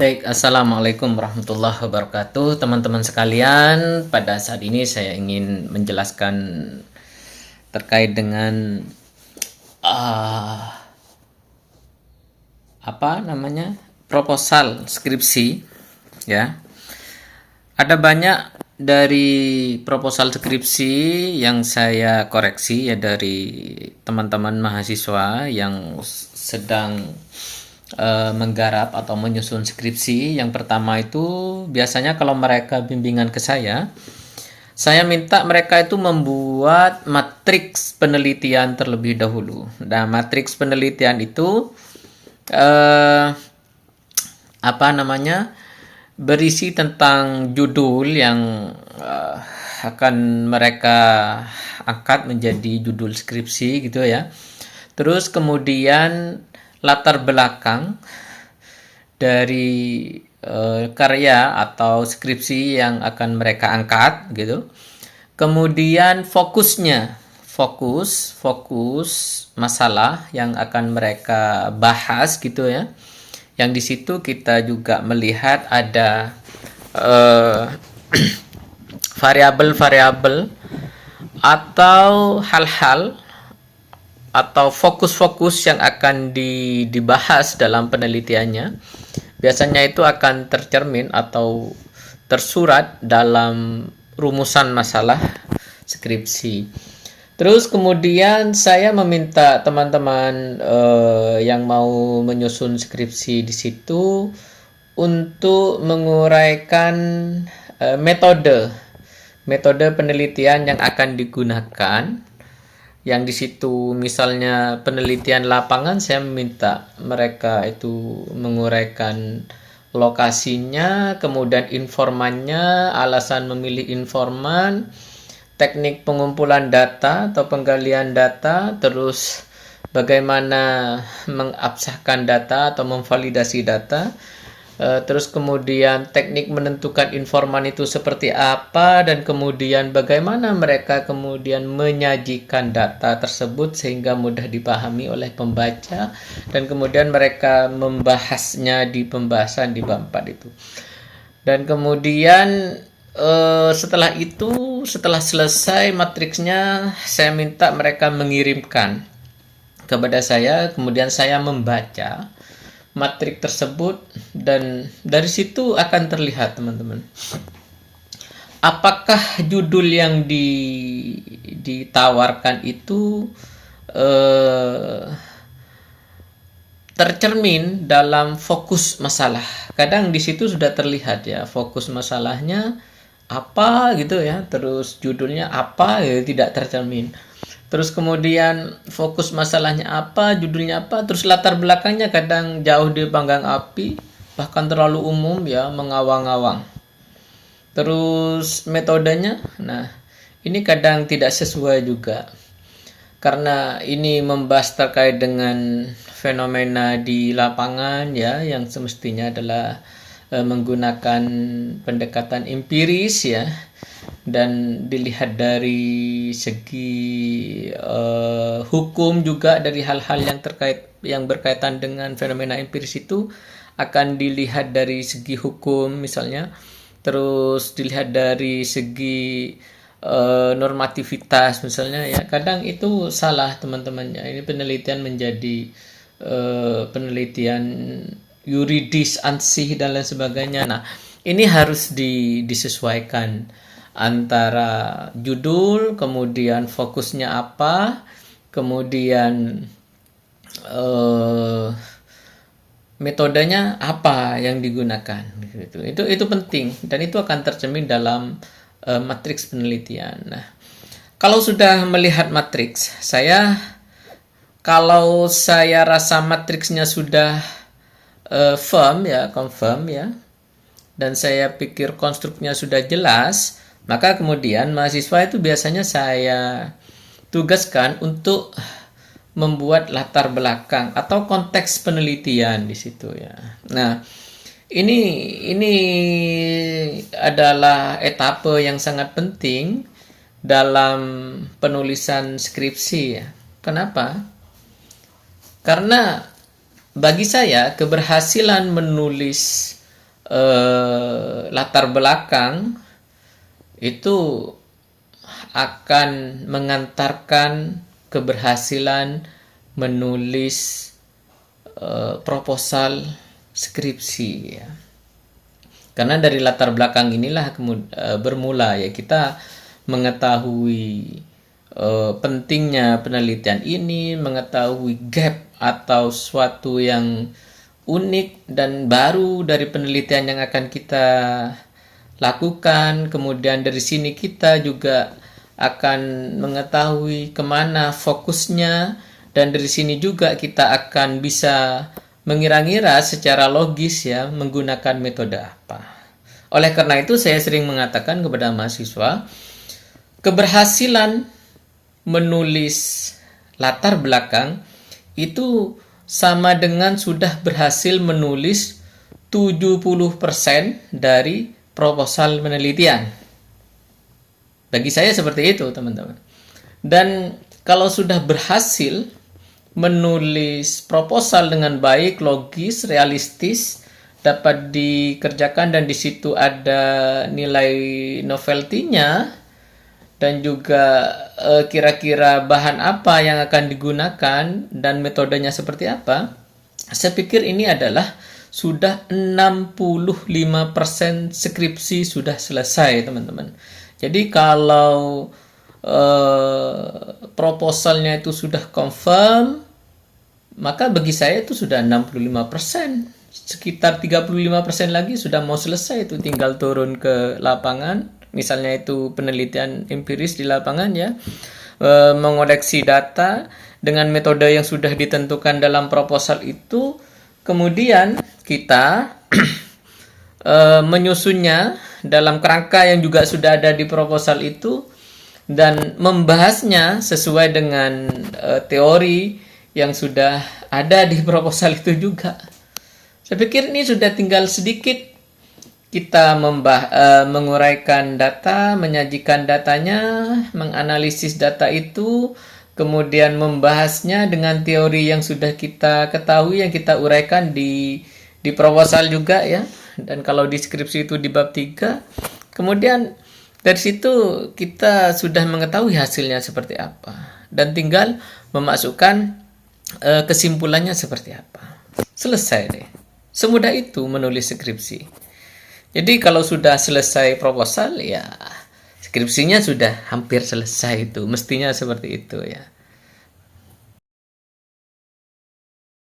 Baik, Assalamualaikum warahmatullahi wabarakatuh. Teman-teman sekalian, pada saat ini saya ingin menjelaskan terkait dengan uh, proposal skripsi, ya. Ada banyak dari proposal skripsi yang saya koreksi ya dari teman-teman mahasiswa yang sedang menggarap atau menyusun skripsi. Yang pertama itu biasanya kalau mereka bimbingan ke saya minta mereka itu membuat matriks penelitian terlebih dahulu. Nah, matriks penelitian itu berisi tentang judul yang akan mereka angkat menjadi judul skripsi gitu ya. Terus kemudian latar belakang dari karya atau skripsi yang akan mereka angkat gitu. Kemudian fokus masalah yang akan mereka bahas gitu ya. Yang di situ kita juga melihat ada variabel-variabel atau hal-hal atau fokus-fokus yang akan dibahas dalam penelitiannya. Biasanya itu akan tercermin atau tersurat dalam rumusan masalah skripsi. Terus kemudian saya meminta teman-teman yang mau menyusun skripsi di situ untuk menguraikan metode penelitian yang akan digunakan. Yang di situ misalnya penelitian lapangan, saya meminta mereka itu menguraikan lokasinya, kemudian informannya, alasan memilih informan, teknik pengumpulan data atau penggalian data, terus bagaimana mengabsahkan data atau memvalidasi data, terus kemudian teknik menentukan informan itu seperti apa, dan kemudian bagaimana mereka kemudian menyajikan data tersebut sehingga mudah dipahami oleh pembaca, dan kemudian mereka membahasnya di pembahasan di bab 4 itu. Dan kemudian setelah selesai matriksnya, saya minta mereka mengirimkan kepada saya, kemudian saya membaca matrik tersebut, dan dari situ akan terlihat teman-teman apakah judul yang ditawarkan itu tercermin dalam fokus masalah. Kadang di situ sudah terlihat ya fokus masalahnya apa gitu ya, terus judulnya apa ya, tidak tercermin. Terus kemudian fokus masalahnya apa, judulnya apa, terus latar belakangnya kadang jauh di panggang api, bahkan terlalu umum ya, mengawang-awang. Terus metodenya, nah ini kadang tidak sesuai juga. Karena ini membahas terkait dengan fenomena di lapangan ya, yang semestinya adalah menggunakan pendekatan empiris ya, dan dilihat dari segi hukum juga, dari hal-hal yang berkaitan dengan fenomena empiris itu akan dilihat dari segi hukum misalnya, terus dilihat dari segi normativitas misalnya ya. Kadang itu salah teman-teman ya, ini penelitian menjadi penelitian yuridis, ansih dan lain sebagainya. Nah, ini harus disesuaikan antara judul, kemudian fokusnya apa, kemudian metodenya apa yang digunakan. Itu penting, dan itu akan tercermin dalam matriks penelitian. Nah, kalau sudah melihat matriks, kalau saya rasa matriksnya sudah confirm ya, dan saya pikir konstruknya sudah jelas, maka kemudian mahasiswa itu biasanya saya tugaskan untuk membuat latar belakang atau konteks penelitian di situ ya. Nah, ini adalah etape yang sangat penting dalam penulisan skripsi ya. Kenapa? Karena bagi saya keberhasilan menulis latar belakang itu akan mengantarkan keberhasilan menulis proposal skripsi ya. Karena dari latar belakang inilah bermula ya kita mengetahui pentingnya penelitian ini, mengetahui gap atau suatu yang unik dan baru dari penelitian yang akan kita lakukan. Kemudian dari sini kita juga akan mengetahui kemana fokusnya, dan dari sini juga kita akan bisa mengira-ngira secara logis ya menggunakan metode apa. Oleh karena itu saya sering mengatakan kepada mahasiswa, keberhasilan menulis latar belakang itu sama dengan sudah berhasil menulis 70% dari proposal penelitian. Bagi saya seperti itu, teman-teman. Dan kalau sudah berhasil menulis proposal dengan baik, logis, realistis, dapat dikerjakan dan di situ ada nilai novelty-nya dan juga kira-kira bahan apa yang akan digunakan dan metodenya seperti apa. Saya pikir ini adalah sudah 65% skripsi sudah selesai, teman-teman. Jadi kalau proposalnya itu sudah confirm, maka bagi saya itu sudah 65%. Sekitar 35% lagi sudah mau selesai, itu tinggal turun ke lapangan. Misalnya itu penelitian empiris di lapangan ya, mengoleksi data dengan metode yang sudah ditentukan dalam proposal itu. Kemudian kita menyusunnya dalam kerangka yang juga sudah ada di proposal itu dan membahasnya sesuai dengan teori yang sudah ada di proposal itu juga. Saya pikir ini sudah tinggal sedikit kita menguraikan data, menyajikan datanya, menganalisis data itu, kemudian membahasnya dengan teori yang sudah kita ketahui, yang kita uraikan di proposal juga ya. Dan kalau di skripsi itu di bab 3, kemudian dari situ kita sudah mengetahui hasilnya seperti apa dan tinggal memasukkan kesimpulannya seperti apa. Selesai deh. Semudah itu menulis skripsi. Jadi kalau sudah selesai proposal ya skripsinya sudah hampir selesai, itu mestinya seperti itu ya.